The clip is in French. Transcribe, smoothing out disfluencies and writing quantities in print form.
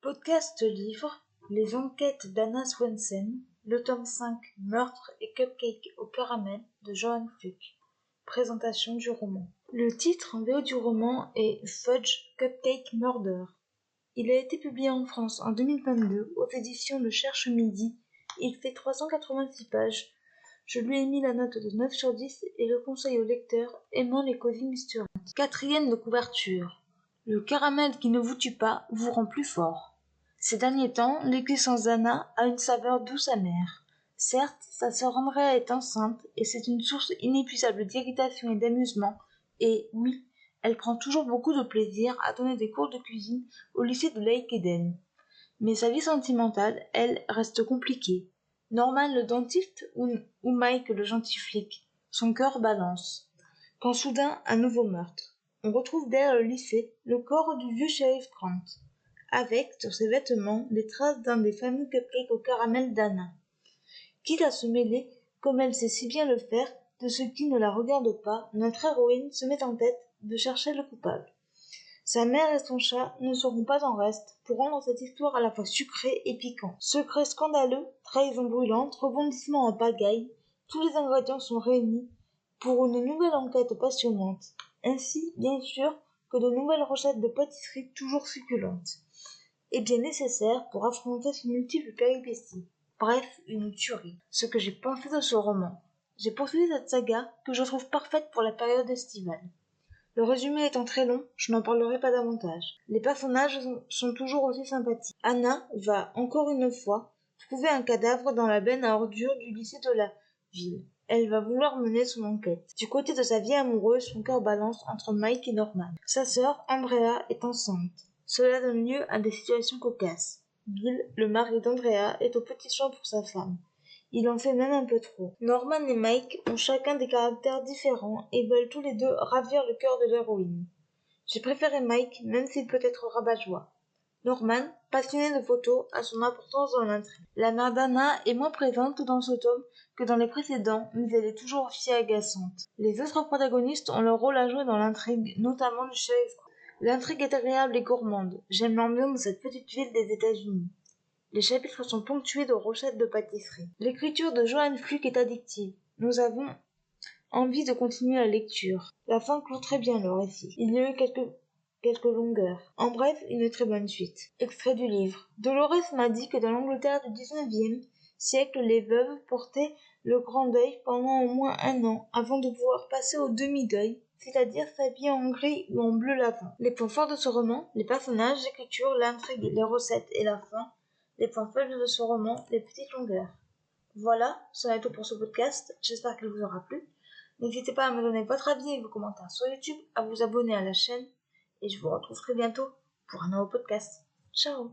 Podcast livre Les enquêtes d'Anna Swensen, le tome 5 Meurtre et cupcake au caramel de Johann Fluck. Présentation du roman. Le titre en VO du roman est Fudge Cupcake Murder. Il a été publié en France en 2022 aux éditions de Cherche Midi. Il fait 386 pages. Je lui ai mis la note de 9 sur 10 et le conseille au lecteur aimant les cosy mysteries. Quatrième de couverture. Le caramel qui ne vous tue pas vous rend plus fort. Ces derniers temps, l'existence d'Anna a une saveur douce amère. Certes, sa sœur Andrea est enceinte et c'est une source inépuisable d'irritation et d'amusement. Et oui, elle prend toujours beaucoup de plaisir à donner des cours de cuisine au lycée de Lake Eden. Mais sa vie sentimentale, elle, reste compliquée. Norman le dentiste ou Mike le gentil flic, son cœur balance. Quand soudain, un nouveau meurtre. On retrouve derrière le lycée le corps du vieux shérif Grant, avec, sur ses vêtements, les traces d'un des fameux cupcakes au caramel d'Anna. Quitte à se mêler, comme elle sait si bien le faire, de ce qui ne la regarde pas, notre héroïne se met en tête de chercher le coupable. Sa mère et son chat ne seront pas en reste pour rendre cette histoire à la fois sucrée et piquante. Secret scandaleux, trahison brûlante, rebondissement en pagaille, tous les ingrédients sont réunis pour une nouvelle enquête passionnante, ainsi, bien sûr, que de nouvelles recettes de pâtisserie toujours succulentes, et bien nécessaires pour affronter ces multiples péripéties. Bref, une tuerie. Ce que j'ai pensé de ce roman. J'ai poursuivi cette saga que je trouve parfaite pour la période estivale. Le résumé étant très long, je n'en parlerai pas davantage. Les personnages sont toujours aussi sympathiques. Anna va, encore une fois, trouver un cadavre dans la benne à ordures du lycée de la ville. Elle va vouloir mener son enquête. Du côté de sa vie amoureuse, son cœur balance entre Mike et Norman. Sa sœur, Andrea, est enceinte. Cela donne lieu à des situations cocasses. Bill, le mari d'Andrea, est aux petits soins pour sa femme. Il en fait même un peu trop. Norman et Mike ont chacun des caractères différents et veulent tous les deux ravir le cœur de l'héroïne. J'ai préféré Mike, même s'il peut être rabat-joie. Norman, passionné de photos, a son importance dans l'intrigue. La mère d'Anna est moins présente dans ce tome que dans les précédents, mais elle est toujours aussi agaçante. Les autres protagonistes ont leur rôle à jouer dans l'intrigue, notamment le shérif. L'intrigue est agréable et gourmande. J'aime l'ambiance de cette petite ville des États-Unis. Les chapitres sont ponctués de recettes de pâtisserie. L'écriture de Johann Fluck est addictive. Nous avons envie de continuer la lecture. La fin clôt très bien le récit. Il y a eu quelques longueurs. En bref, une très bonne suite. Extrait du livre. Dolores m'a dit que dans l'Angleterre du XIXe siècle, les veuves portaient le grand deuil pendant au moins 1 an avant de pouvoir passer au demi-deuil, c'est-à-dire s'habiller en gris ou en bleu lavant. Les points forts de ce roman, les personnages, l'écriture, l'intrigue, les recettes et la fin. Les points faibles de ce roman, les petites longueurs. Voilà, c'en est tout pour ce podcast, j'espère qu'il vous aura plu. N'hésitez pas à me donner votre avis et vos commentaires sur YouTube, à vous abonner à la chaîne, et je vous retrouve très bientôt pour un nouveau podcast. Ciao!